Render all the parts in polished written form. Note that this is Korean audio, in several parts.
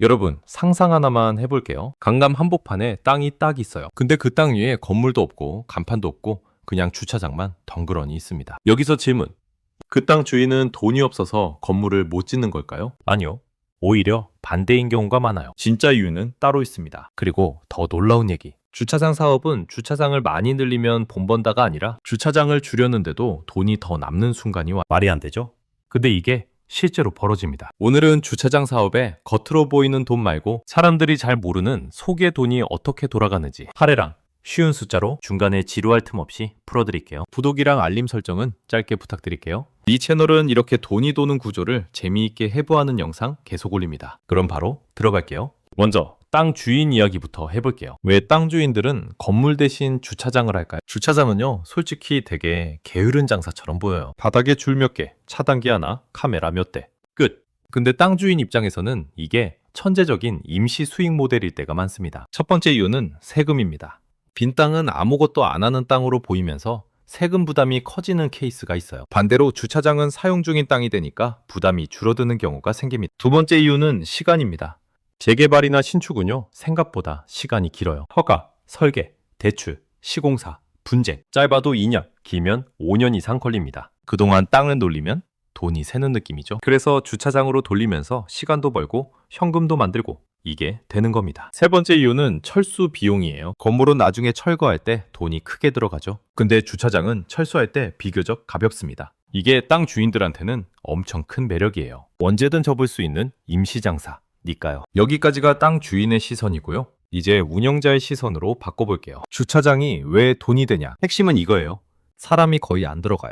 여러분, 상상 하나만 해볼게요. 강남 한복판에 땅이 딱 있어요. 근데 그 땅 위에 건물도 없고 간판도 없고 그냥 주차장만 덩그러니 있습니다. 여기서 질문. 그 땅 주인은 돈이 없어서 건물을 못 짓는 걸까요? 아니요. 오히려 반대인 경우가 많아요. 진짜 이유는 따로 있습니다. 그리고 더 놀라운 얘기. 주차장 사업은 주차장을 많이 늘리면 돈 번다가 아니라 주차장을 줄였는데도 돈이 더 남는 순간이 와. 말이 안 되죠? 근데 이게 실제로 벌어집니다. 오늘은 주차장 사업에 겉으로 보이는 돈 말고 사람들이 잘 모르는 속의 돈이 어떻게 돌아가는지 사례랑 쉬운 숫자로 중간에 지루할 틈 없이 풀어드릴게요. 구독이랑 알림 설정은 짧게 부탁드릴게요. 이 채널은 이렇게 돈이 도는 구조를 재미있게 해부하는 영상 계속 올립니다. 그럼 바로 들어갈게요. 먼저 땅 주인 이야기부터 해볼게요. 왜 땅 주인들은 건물 대신 주차장을 할까요? 주차장은요, 솔직히 되게 게으른 장사처럼 보여요. 바닥에 줄 몇 개, 차단기 하나, 카메라 몇 대, 끝. 근데 땅 주인 입장에서는 이게 천재적인 임시 수익 모델일 때가 많습니다. 첫 번째 이유는 세금입니다. 빈 땅은 아무것도 안 하는 땅으로 보이면서 세금 부담이 커지는 케이스가 있어요. 반대로 주차장은 사용 중인 땅이 되니까 부담이 줄어드는 경우가 생깁니다. 두 번째 이유는 시간입니다. 재개발이나 신축은요, 생각보다 시간이 길어요. 허가, 설계, 대출, 시공사, 분쟁. 짧아도 2년, 길면 5년 이상 걸립니다. 그동안 땅을 놀리면 돈이 새는 느낌이죠. 그래서 주차장으로 돌리면서 시간도 벌고 현금도 만들고 이게 되는 겁니다. 세 번째 이유는 철수 비용이에요. 건물은 나중에 철거할 때 돈이 크게 들어가죠. 근데 주차장은 철수할 때 비교적 가볍습니다. 이게 땅 주인들한테는 엄청 큰 매력이에요. 언제든 접을 수 있는 임시장사. 니까요. 여기까지가 땅 주인의 시선이고요. 이제 운영자의 시선으로 바꿔볼게요. 주차장이 왜 돈이 되냐? 핵심은 이거예요. 사람이 거의 안 들어가요.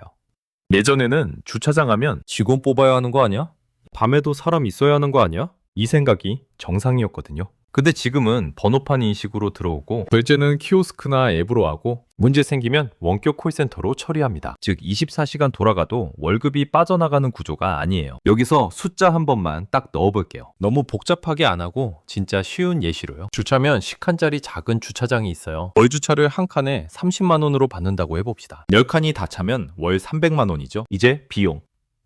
예전에는 주차장 하면 직원 뽑아야 하는 거 아니야? 밤에도 사람 있어야 하는 거 아니야? 이 생각이 정상이었거든요. 근데 지금은 번호판 인식으로 들어오고 결제는 키오스크나 앱으로 하고 문제 생기면 원격 콜센터로 처리합니다. 즉 24시간 돌아가도 월급이 빠져나가는 구조가 아니에요. 여기서 숫자 한 번만 딱 넣어볼게요. 너무 복잡하게 안 하고 진짜 쉬운 예시로요. 주차면 10칸짜리 작은 주차장이 있어요. 월 주차를 한 칸에 30만 원으로 받는다고 해봅시다. 10칸이 다 차면 월 300만 원이죠. 이제 비용.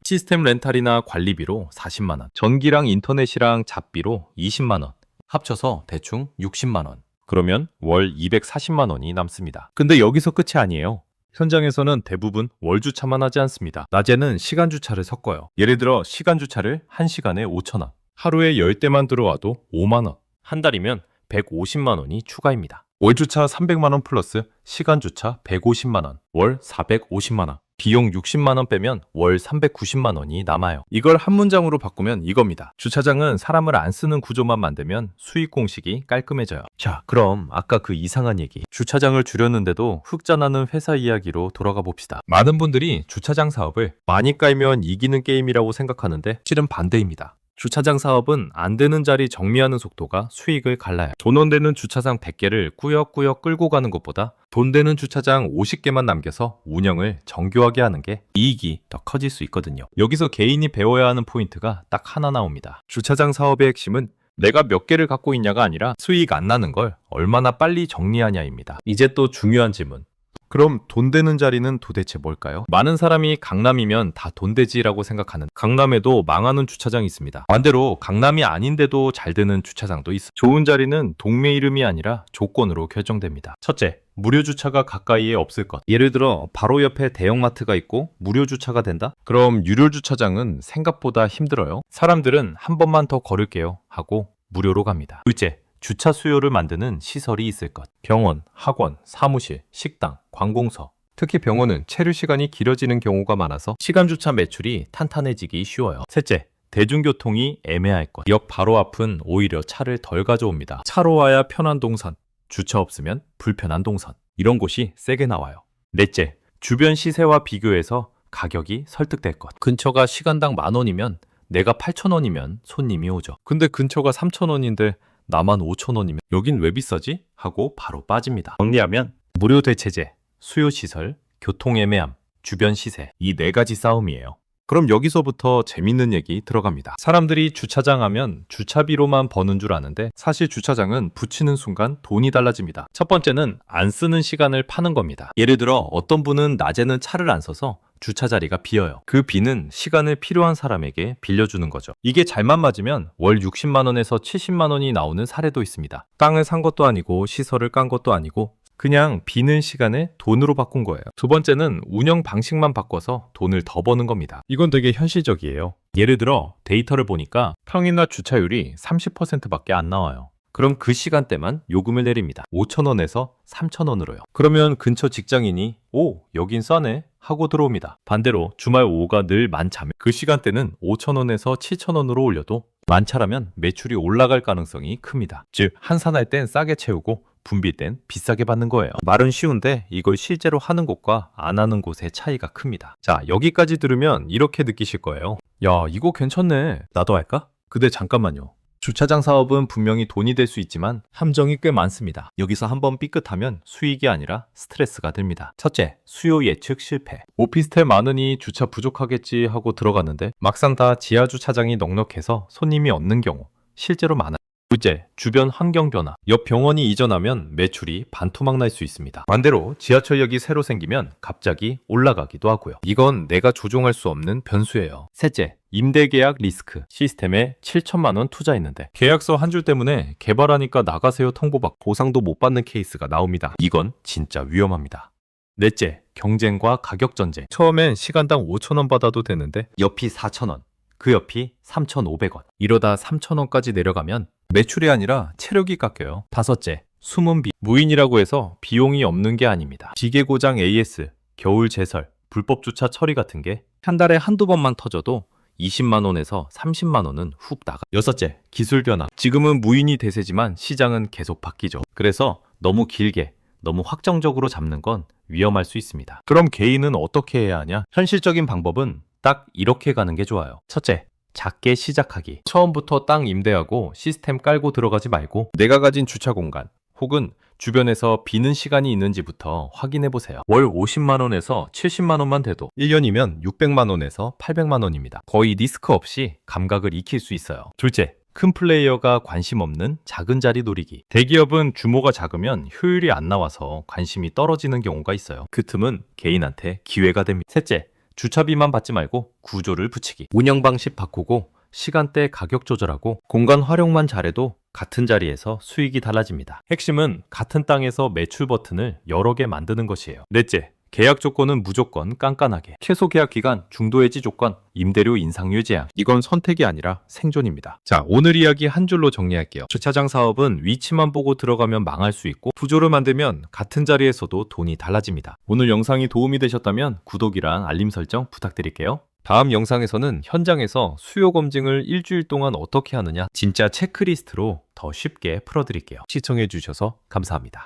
시스템 렌탈이나 관리비로 40만 원, 전기랑 인터넷이랑 잡비로 20만 원, 합쳐서 대충 60만 원. 그러면 월 240만 원이 남습니다. 근데 여기서 끝이 아니에요. 현장에서는 대부분 월 주차만 하지 않습니다. 낮에는 시간 주차를 섞어요. 예를 들어 시간 주차를 1시간에 5천 원, 하루에 10대만 들어와도 5만 원, 한 달이면 150만 원이 추가입니다. 월 주차 300만 원 플러스 시간 주차 150만 원, 월 450만 원. 비용 60만 원 빼면 월 390만 원이 남아요. 이걸 한 문장으로 바꾸면 이겁니다. 주차장은 사람을 안 쓰는 구조만 만들면 수익 공식이 깔끔해져요. 자, 그럼 아까 그 이상한 얘기. 주차장을 줄였는데도 흑자 나는 회사 이야기로 돌아가 봅시다. 많은 분들이 주차장 사업을 많이 깔면 이기는 게임이라고 생각하는데 실은 반대입니다. 주차장 사업은 안 되는 자리 정리하는 속도가 수익을 갈라요. 돈 안 되는 주차장 100개를 꾸역꾸역 끌고 가는 것보다 돈 되는 주차장 50개만 남겨서 운영을 정교하게 하는 게 이익이 더 커질 수 있거든요. 여기서 개인이 배워야 하는 포인트가 딱 하나 나옵니다. 주차장 사업의 핵심은 내가 몇 개를 갖고 있냐가 아니라 수익 안 나는 걸 얼마나 빨리 정리하냐입니다. 이제 또 중요한 질문. 그럼 돈 되는 자리는 도대체 뭘까요? 많은 사람이 강남이면 다 돈 되지라고 생각하는 강남에도 망하는 주차장이 있습니다. 반대로 강남이 아닌데도 잘 되는 주차장도 있어요. 좋은 자리는 동네 이름이 아니라 조건으로 결정됩니다. 첫째, 무료 주차가 가까이에 없을 것. 예를 들어 바로 옆에 대형마트가 있고 무료 주차가 된다? 그럼 유료 주차장은 생각보다 힘들어요. 사람들은 한 번만 더 걸을게요 하고 무료로 갑니다. 둘째, 주차 수요를 만드는 시설이 있을 것. 병원, 학원, 사무실, 식당, 관공서. 특히 병원은 체류 시간이 길어지는 경우가 많아서 시간 주차 매출이 탄탄해지기 쉬워요. 셋째, 대중교통이 애매할 것. 역 바로 앞은 오히려 차를 덜 가져옵니다. 차로 와야 편한 동선, 주차 없으면 불편한 동선. 이런 곳이 세게 나와요. 넷째, 주변 시세와 비교해서 가격이 설득될 것. 근처가 시간당 10,000원이면 내가 8,000원이면 손님이 오죠. 근데 근처가 3,000원인데 나만 5,000원이면 여긴 왜 비싸지? 하고 바로 빠집니다. 정리하면 무료 대체제, 수요시설, 교통애매함, 주변 시세 이 4가지 싸움이에요. 그럼 여기서부터 재밌는 얘기 들어갑니다. 사람들이 주차장 하면 주차비로만 버는 줄 아는데 사실 주차장은 붙이는 순간 돈이 달라집니다. 첫 번째는 안 쓰는 시간을 파는 겁니다. 예를 들어 어떤 분은 낮에는 차를 안 써서 주차 자리가 비어요. 그 비는 시간을 필요한 사람에게 빌려주는 거죠. 이게 잘만 맞으면 월 60만 원에서 70만 원이 나오는 사례도 있습니다. 땅을 산 것도 아니고 시설을 깐 것도 아니고 그냥 비는 시간을 돈으로 바꾼 거예요. 두 번째는 운영 방식만 바꿔서 돈을 더 버는 겁니다. 이건 되게 현실적이에요. 예를 들어 데이터를 보니까 평일날 주차율이 30%밖에 안 나와요. 그럼 그 시간대만 요금을 내립니다. 5,000원에서 3,000원으로요. 그러면 근처 직장인이 오, 여긴 싸네 하고 들어옵니다. 반대로 주말 오후가 늘 만차면 그 시간대는 5,000원에서 7,000원으로 올려도 만차라면 매출이 올라갈 가능성이 큽니다. 즉 한산할 땐 싸게 채우고 분빌 땐 비싸게 받는 거예요. 말은 쉬운데 이걸 실제로 하는 곳과 안 하는 곳의 차이가 큽니다. 자, 여기까지 들으면 이렇게 느끼실 거예요. 야, 이거 괜찮네. 나도 할까? 근데 잠깐만요. 주차장 사업은 분명히 돈이 될 수 있지만 함정이 꽤 많습니다. 여기서 한번 삐끗하면 수익이 아니라 스트레스가 됩니다. 첫째, 수요 예측 실패. 오피스텔 많으니 주차 부족하겠지 하고 들어갔는데 막상 다 지하 주차장이 넉넉해서 손님이 없는 경우 실제로 많아요. 둘째, 주변 환경 변화. 옆 병원이 이전하면 매출이 반토막 날 수 있습니다. 반대로 지하철역이 새로 생기면 갑자기 올라가기도 하고요. 이건 내가 조종할 수 없는 변수예요. 셋째, 임대계약 리스크. 시스템에 7천만 원 투자했는데 계약서 한 줄 때문에 개발하니까 나가세요 통보받고 보상도 못 받는 케이스가 나옵니다. 이건 진짜 위험합니다. 넷째, 경쟁과 가격 전쟁. 처음엔 시간당 5,000원 받아도 되는데 옆이 4,000원, 그 옆이 3,500원. 이러다 3,000원까지 내려가면 매출이 아니라 체력이 깎여요. 다섯째, 숨은 비. 무인이라고 해서 비용이 없는 게 아닙니다. 기계 고장 AS, 겨울 제설, 불법 주차 처리 같은 게 한 달에 한두 번만 터져도 20만 원에서 30만 원은 훅 나가. 여섯째, 기술 변화. 지금은 무인이 대세지만 시장은 계속 바뀌죠. 그래서 너무 길게, 너무 확정적으로 잡는 건 위험할 수 있습니다. 그럼 개인은 어떻게 해야 하냐? 현실적인 방법은 딱 이렇게 가는 게 좋아요. 첫째, 작게 시작하기. 처음부터 땅 임대하고 시스템 깔고 들어가지 말고 내가 가진 주차 공간 혹은 주변에서 비는 시간이 있는지부터 확인해 보세요. 월 50만 원에서 70만 원만 돼도 1년이면 600만 원에서 800만 원입니다. 거의 리스크 없이 감각을 익힐 수 있어요. 둘째, 큰 플레이어가 관심 없는 작은 자리 노리기. 대기업은 규모가 작으면 효율이 안 나와서 관심이 떨어지는 경우가 있어요. 그 틈은 개인한테 기회가 됩니다. 셋째, 주차비만 받지 말고 구조를 붙이기. 운영 방식 바꾸고 시간대 가격 조절하고 공간 활용만 잘해도 같은 자리에서 수익이 달라집니다. 핵심은 같은 땅에서 매출 버튼을 여러 개 만드는 것이에요. 넷째, 계약 조건은 무조건 깐깐하게. 최소 계약 기간, 중도 해지 조건, 임대료 인상률 제한. 이건 선택이 아니라 생존입니다. 자, 오늘 이야기 한 줄로 정리할게요. 주차장 사업은 위치만 보고 들어가면 망할 수 있고 구조를 만들면 같은 자리에서도 돈이 달라집니다. 오늘 영상이 도움이 되셨다면 구독이랑 알림 설정 부탁드릴게요. 다음 영상에서는 현장에서 수요 검증을 일주일 동안 어떻게 하느냐 진짜 체크리스트로 더 쉽게 풀어드릴게요. 시청해주셔서 감사합니다.